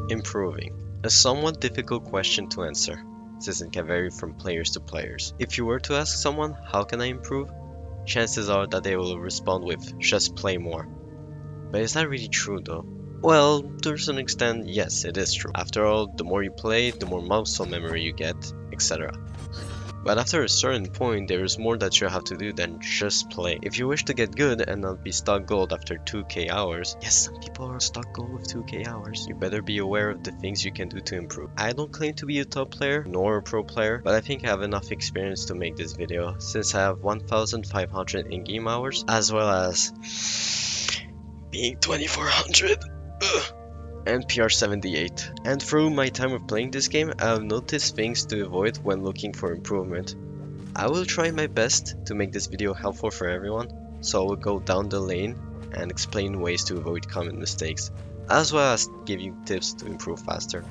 Improving. A somewhat difficult question to answer, since it can vary from players to players. If you were to ask someone, how can I improve? Chances are that they will respond with, just play more. But is that really true though? Well, to a certain extent, yes, it is true. After all, the more you play, the more muscle memory you get, etc. But after a certain point, there is more that you have to do than just play. If you wish to get good and not be stuck gold after 2k hours, yes, some people are stuck gold with 2k hours, you better be aware of the things you can do to improve. I don't claim to be a top player, nor a pro player, but I think I have enough experience to make this video, since I have 1500 in-game hours, as well as being 2400. And PR 78. And through my time of playing this game, I have noticed things to avoid when looking for improvement. I will try my best to make this video helpful for everyone, so I will go down the lane and explain ways to avoid common mistakes, as well as give you tips to improve faster.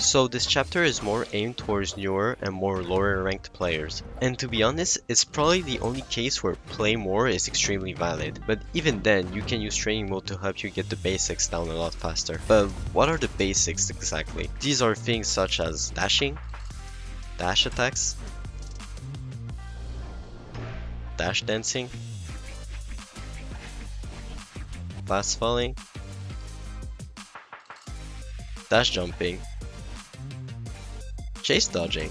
So this chapter is more aimed towards newer and more lower ranked players. And to be honest, it's probably the only case where play more is extremely valid. But even then, you can use training mode to help you get the basics down a lot faster. But what are the basics exactly? These are things such as dashing, dash attacks, dash dancing, fast falling, dash jumping, chase dodging,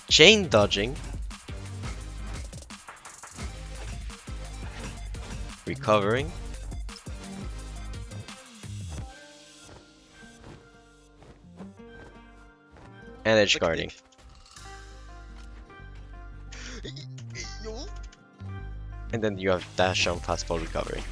chain dodging, recovering, and edge guarding. And then you have dash jump, fastball, recovery.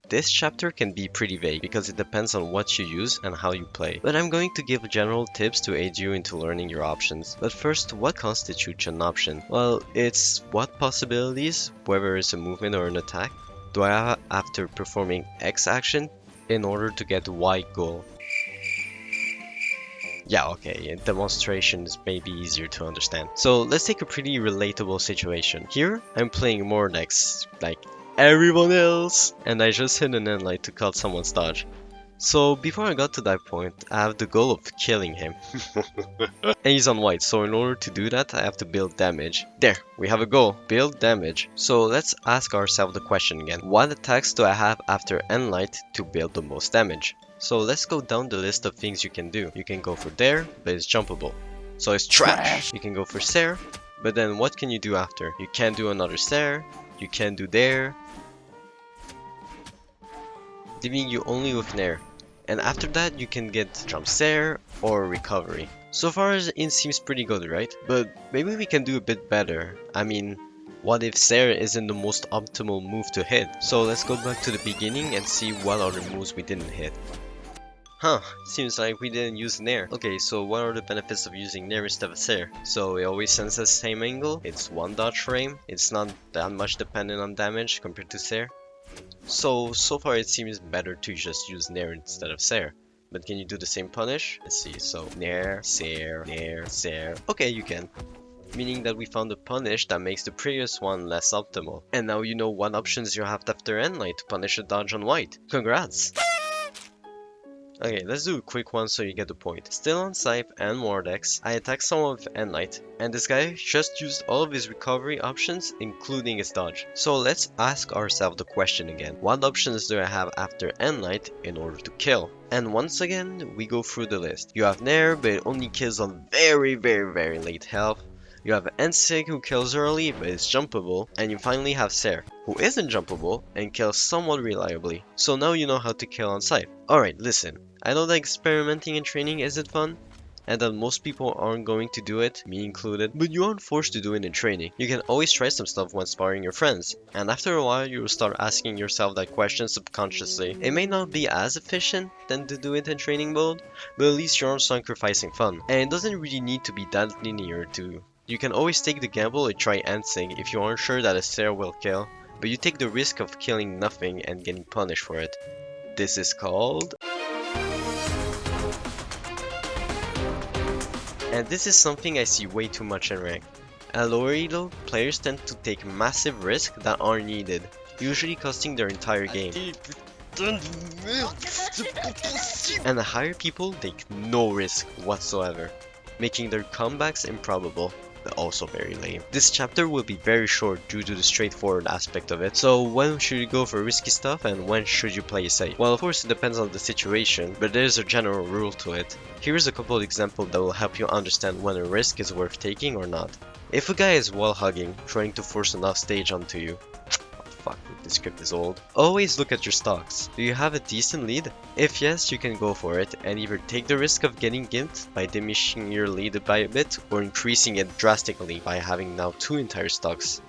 This chapter can be pretty vague because it depends on what you use and how you play, but I'm going to give general tips to aid you into learning your options. But first, what constitutes an option? Well, it's what possibilities, whether it's a movement or an attack, do I have after performing X action in order to get Y goal. Yeah, okay, demonstrations may be easier to understand. So let's take a pretty relatable situation. Here, I'm playing Mordex, like everyone else, and I just hit an end light to cut someone's dodge. So before I got to that point, I have the goal of killing him. And he's on white, so in order to do that, I have to build damage. There, we have a goal, build damage. So let's ask ourselves the question again. What attacks do I have after end light to build the most damage? So let's go down the list of things you can do. You can go for dare, but it's jumpable, so it's trash. You can go for stare, but then what can you do after? You can't do another stare, you can't do dare, leaving you only with nair. And after that, you can get jump stare or recovery. So far it seems pretty good, right? But maybe we can do a bit better. I mean, what if stare isn't the most optimal move to hit? So let's go back to the beginning and see what other moves we didn't hit. Huh, seems like we didn't use nair. Okay, so what are the benefits of using nair instead of stare? So it always sends the same angle, it's one dodge frame, it's not that much dependent on damage compared to stare. So far it seems better to just use nair instead of stare. But can you do the same punish? Let's see, so nair, stare, nair, stare. Okay, you can. Meaning that we found a punish that makes the previous one less optimal. And now you know what options you have after end light to punish a dodge on white. Congrats! Okay, let's do a quick one so you get the point. Still on Scythe and Mordex, I attacked someone with Endlight, and this guy just used all of his recovery options, including his dodge. So let's ask ourselves the question again. What options do I have after Endlight in order to kill? And once again, we go through the list. You have Nair, but it only kills on very late health. You have Ensig who kills early but is jumpable, and you finally have Ser, who isn't jumpable and kills somewhat reliably. So now you know how to kill on Scythe. Alright, listen, I know that experimenting and training isn't fun, and that most people aren't going to do it, me included, but you aren't forced to do it in training. You can always try some stuff when sparring your friends, and after a while you will start asking yourself that question subconsciously. It may not be as efficient than to do it in training mode, but at least you aren't sacrificing fun. And it doesn't really need to be that linear too. You can always take the gamble and try Ensig if you aren't sure that a Sarah will kill, but you take the risk of killing nothing and getting punished for it. This is called... And this is something I see way too much in ranked. At lower elo, players tend to take massive risks that aren't needed, usually costing their entire game. And the higher people take no risk whatsoever, making their comebacks improbable, but also very lame. This chapter will be very short due to the straightforward aspect of it, so when should you go for risky stuff and when should you play it safe? Well, of course it depends on the situation, but there's a general rule to it. Here's a couple of examples that will help you understand when a risk is worth taking or not. If a guy is wall hugging, trying to force an off stage onto you, fuck, this script is old. Always look at your stocks. Do you have a decent lead? If yes, you can go for it and either take the risk of getting gimped by diminishing your lead by a bit or increasing it drastically by having now 2 entire stocks.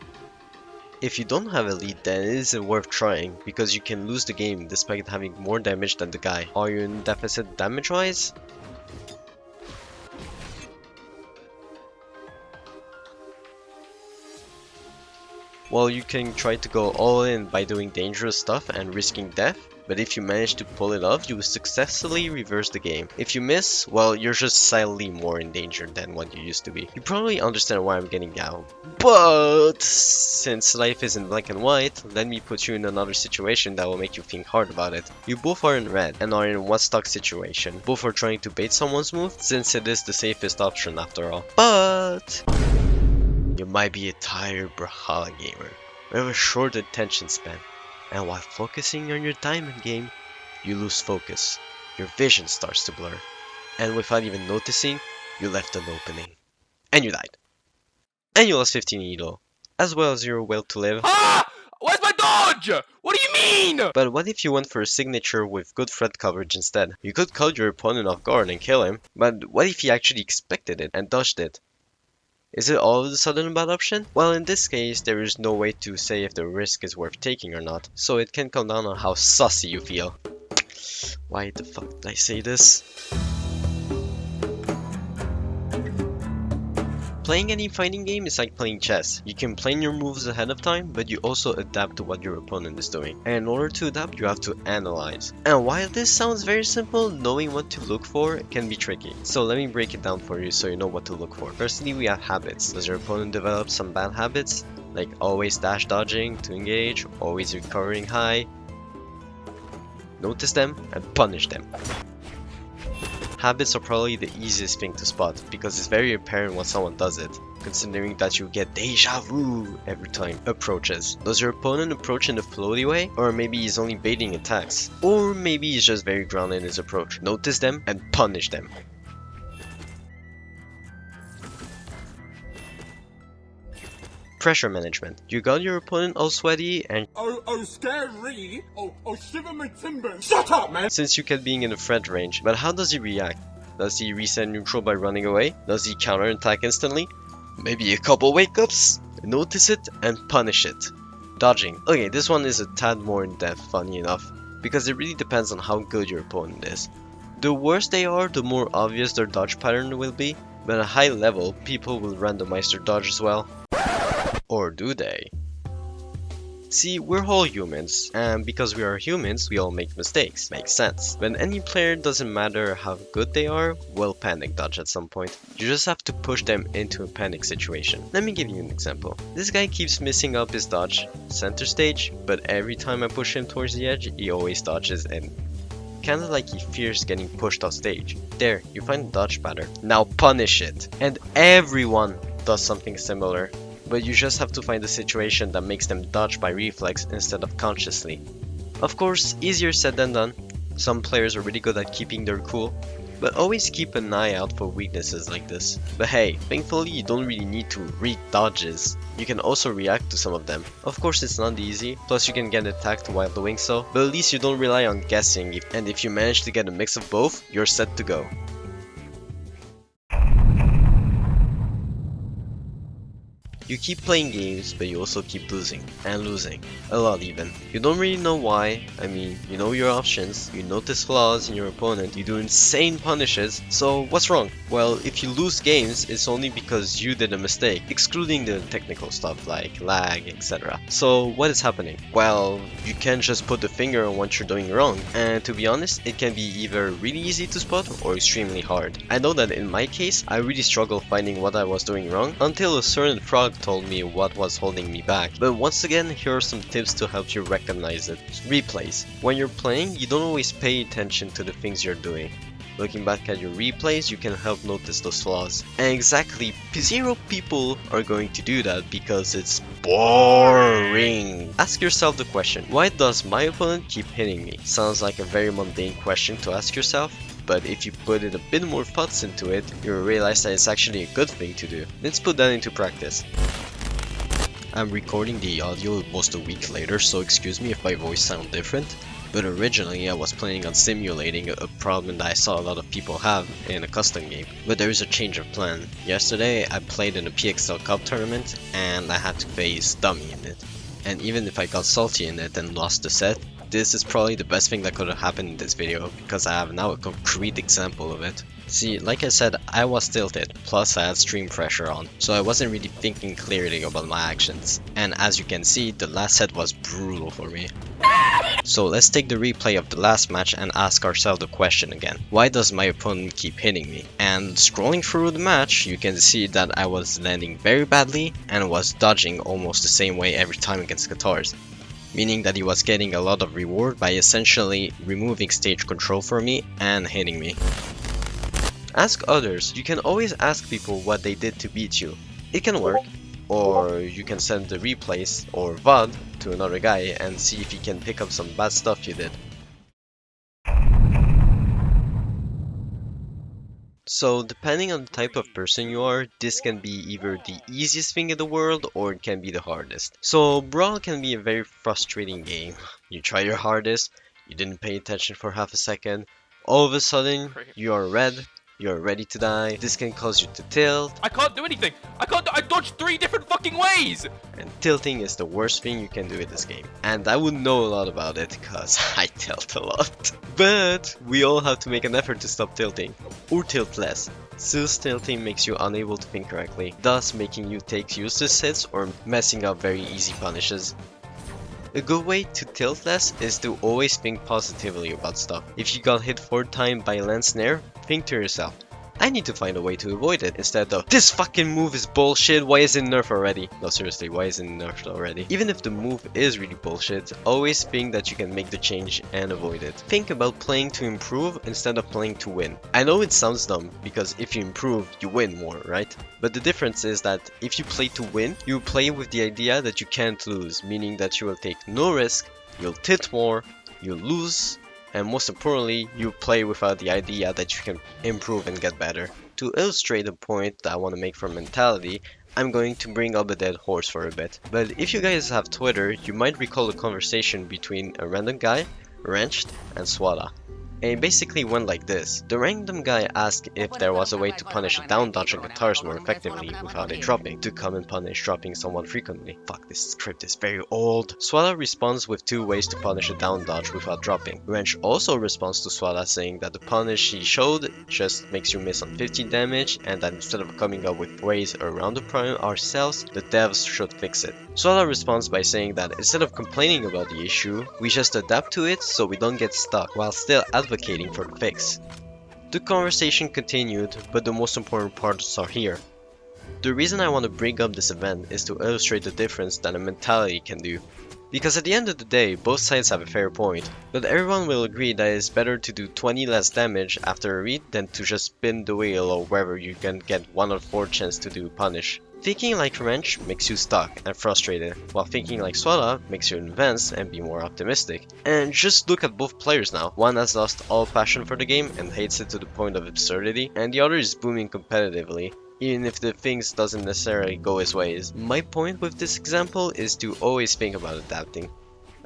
If you don't have a lead, then it isn't worth trying because you can lose the game despite having more damage than the guy. Are you in deficit damage wise? Well, you can try to go all in by doing dangerous stuff and risking death, but if you manage to pull it off, you will successfully reverse the game. If you miss, well, you're just slightly more in danger than what you used to be. You probably understand why I'm getting down, but since life isn't black and white, let me put you in another situation that will make you think hard about it. You both are in red and are in one stock situation. Both are trying to bait someone's move since it is the safest option after all. But you might be a tired Brawlhalla gamer with a short attention span, and while focusing on your diamond game, you lose focus, your vision starts to blur, and without even noticing, you left an opening. And you died. And you lost 15 elo, as well as your will to live. Ah! Where's my dodge? What do you mean? But what if you went for a signature with good threat coverage instead? You could caught your opponent off guard and kill him, but what if he actually expected it and dodged it? Is it all of a sudden a bad option? Well, in this case, there is no way to say if the risk is worth taking or not, so it can come down on how sussy you feel. Why the fuck did I say this? Playing any fighting game is like playing chess. You can plan your moves ahead of time, but you also adapt to what your opponent is doing. And in order to adapt, you have to analyze. And while this sounds very simple, knowing what to look for can be tricky. So let me break it down for you so you know what to look for. Firstly, we have habits. Does your opponent develop some bad habits? Like always dash dodging to engage, always recovering high? Notice them and punish them. Habits are probably the easiest thing to spot because it's very apparent when someone does it, considering that you get deja vu every time approaches. Does your opponent approach in a floaty way? Or maybe he's only baiting attacks? Or maybe he's just very grounded in his approach. Notice them and punish them. Pressure management. You got your opponent all sweaty and scary. Shiver my timbers. Shut up, man. since you kept being in the threat range, but how does he react? Does he reset neutral by running away? Does he counter attack instantly? Maybe a couple wake ups? Notice it and punish it. Dodging. Okay, this one is a tad more in depth, funny enough, because it really depends on how good your opponent is. The worse they are, the more obvious their dodge pattern will be, but at a high level, people will randomize their dodge as well. Or do they? See, we're all humans, and because we are humans, we all make mistakes. Makes sense. But any player, doesn't matter how good they are, will panic dodge at some point. You just have to push them into a panic situation. Let me give you an example. This guy keeps missing up his dodge, center stage, but every time I push him towards the edge, he always dodges and kinda like he fears getting pushed off stage. There, you find the dodge pattern. Now punish it. And everyone does something similar. But you just have to find a situation that makes them dodge by reflex instead of consciously. Of course, easier said than done. Some players are really good at keeping their cool, but always keep an eye out for weaknesses like this. But hey, thankfully you don't really need to read dodges. You can also react to some of them. Of course it's not easy, plus you can get attacked while doing so, but at least you don't rely on guessing, and if you manage to get a mix of both, you're set to go. You keep playing games, but you also keep losing, and losing, a lot even. You don't really know why. I mean, you know your options, you notice flaws in your opponent, you do insane punishes, so what's wrong? Well, if you lose games, it's only because you did a mistake, excluding the technical stuff like lag, etc. So what is happening? Well, you can't just put the finger on what you're doing wrong, and to be honest, it can be either really easy to spot or extremely hard. I know that in my case, I really struggled finding what I was doing wrong until a certain frog told me what was holding me back. But once again, here are some tips to help you recognize it. Replays. When you're playing, you don't always pay attention to the things you're doing. Looking back at your replays, you can help notice those flaws. And exactly 0 people are going to do that because it's boring. Ask yourself the question, why does my opponent keep hitting me? Sounds like a very mundane question to ask yourself, but if you put it a bit more thoughts into it, you'll realize that it's actually a good thing to do. Let's put that into practice. I'm recording the audio almost a week later, so excuse me if my voice sounds different. But originally I was planning on simulating a problem that I saw a lot of people have in a custom game. But there is a change of plan. Yesterday I played in a PXL Cup tournament and I had to face Dummy in it. And even if I got salty in it and lost the set, this is probably the best thing that could have happened in this video because I have now a concrete example of it. See, like I said, I was tilted, plus I had stream pressure on, so I wasn't really thinking clearly about my actions. And as you can see, the last set was brutal for me. So let's take the replay of the last match and ask ourselves the question again. Why does my opponent keep hitting me? And scrolling through the match, you can see that I was landing very badly and was dodging almost the same way every time against guitars. Meaning that he was getting a lot of reward by essentially removing stage control for me and hitting me. Ask others. You can always ask people what they did to beat you. It can work. Or you can send the replays or VOD to another guy and see if he can pick up some bad stuff you did. So depending on the type of person you are, this can be either the easiest thing in the world or it can be the hardest. So Brawl can be a very frustrating game. You try your hardest, you didn't pay attention for half a second, all of a sudden you are red, you're ready to die. This can cause you to tilt. I can't do anything. I dodged 3 different fucking ways. And tilting is the worst thing you can do in this game. And I would know a lot about it because I tilt a lot. But we all have to make an effort to stop tilting. Or tilt less. Since tilting makes you unable to think correctly, thus making you take useless hits or messing up very easy punishes. A good way to tilt less is to always think positively about stuff. If you got hit 4 times by land snare, think to yourself, I need to find a way to avoid it, instead of, this fucking move is bullshit, why is it nerfed already? No, seriously, why is it nerfed already? Even if the move is really bullshit, always think that you can make the change and avoid it. Think about playing to improve instead of playing to win. I know it sounds dumb, because if you improve, you win more, right? But the difference is that if you play to win, you play with the idea that you can't lose, meaning that you will take no risk, you'll tilt more, you'll lose, and most importantly, you play without the idea that you can improve and get better. To illustrate the point that I want to make for mentality, I'm going to bring up a dead horse for a bit. But if you guys have Twitter, you might recall a conversation between a random guy, Wrenched, and Swada. And it basically went like this. The random guy asked if there was a way to punish a down dodge on guitars more effectively without it dropping, to come and punish dropping somewhat frequently. Fuck, this script is very old. Swada responds with 2 ways to punish a down dodge without dropping. Wrench also responds to Swada saying that the punish he showed just makes you miss on 15 damage and that instead of coming up with ways around the problem ourselves, the devs should fix it. Swada responds by saying that instead of complaining about the issue, we just adapt to it so we don't get stuck, while still advocating for the fix. The conversation continued, but the most important parts are here. The reason I want to bring up this event is to illustrate the difference that a mentality can do. Because at the end of the day, both sides have a fair point, but everyone will agree that it's better to do 20 less damage after a read than to just spin the wheel or wherever you can get 1 or 4 chance to do punish. Thinking like Wrench makes you stuck and frustrated, while thinking like Swada makes you advance and be more optimistic. And just look at both players now. One has lost all passion for the game and hates it to the point of absurdity, and the other is booming competitively, even if the things doesn't necessarily go his ways. My point with this example is to always think about adapting.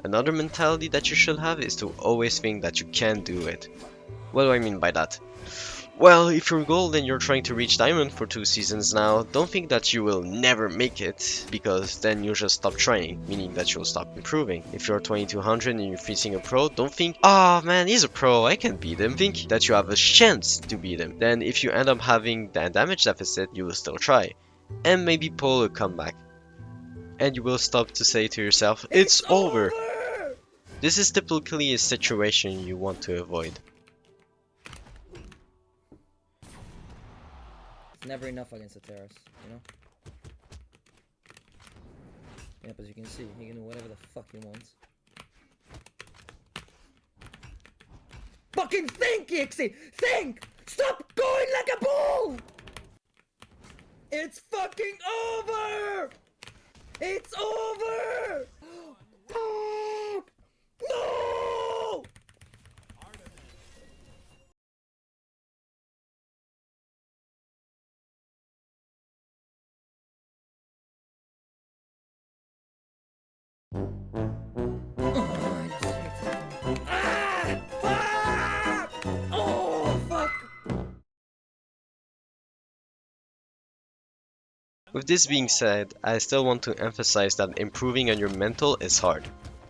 Another mentality that you should have is to always think that you can do it. What do I mean by that? Well, if you're gold and you're trying to reach diamond for 2 seasons now, don't think that you will never make it, because then you'll just stop trying, meaning that you'll stop improving. If you're 2200 and you're facing a pro, don't think, oh man, he's a pro, I can beat him. Think that you have a chance to beat him. Then if you end up having that damage deficit, you will still try, and maybe pull a comeback. And you will stop to say to yourself, it's over! This is typically a situation you want to avoid. It's never enough against a terrace, you know? Yep, as you can see, he can do whatever the fuck he wants. Fucking think, Ixie! Think! Stop going like a bull! It's fucking over! It's over! Fuck! No! With this being said, I still want to emphasize that improving on your mental is hard.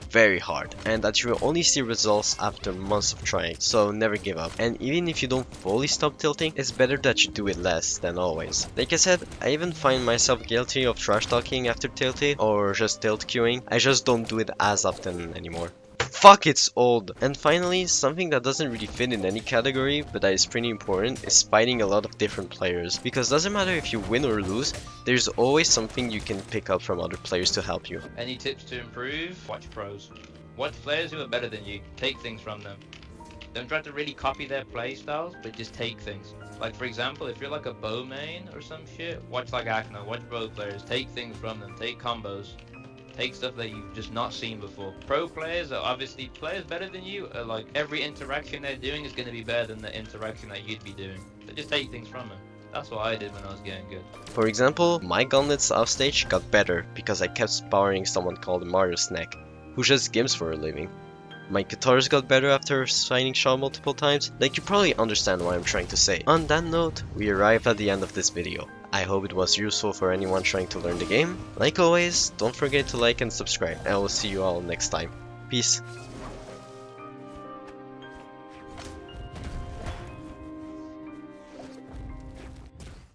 Very hard, and that you will only see results after months of trying, so never give up. And even if you don't fully stop tilting, it's better that you do it less than always. Like I said, I even find myself guilty of trash talking after tilting or just tilt queuing. I just don't do it as often anymore. Fuck, it's old! And finally, something that doesn't really fit in any category, but that is pretty important, is fighting a lot of different players. Because doesn't matter if you win or lose, there's always something you can pick up from other players to help you. Any tips to improve? Watch pros. Watch players who are better than you. Take things from them. Don't try to really copy their play styles, but just take things. Like for example, if you're like a bow main or some shit, watch like Acno, watch bow players, take things from them, take combos. Take stuff that you've just not seen before. Pro players are obviously players better than you. Like every interaction they're doing is going to be better than the interaction that you'd be doing. So just take things from them. That's what I did when I was getting good. For example, my gauntlets offstage got better because I kept sparring someone called Mario Snack, who just games for a living. My guitars got better after signing Shaw multiple times. Like, you probably understand what I'm trying to say. On that note, we arrived at the end of this video. I hope it was useful for anyone trying to learn the game. Like always, don't forget to like and subscribe, and I will see you all next time. Peace.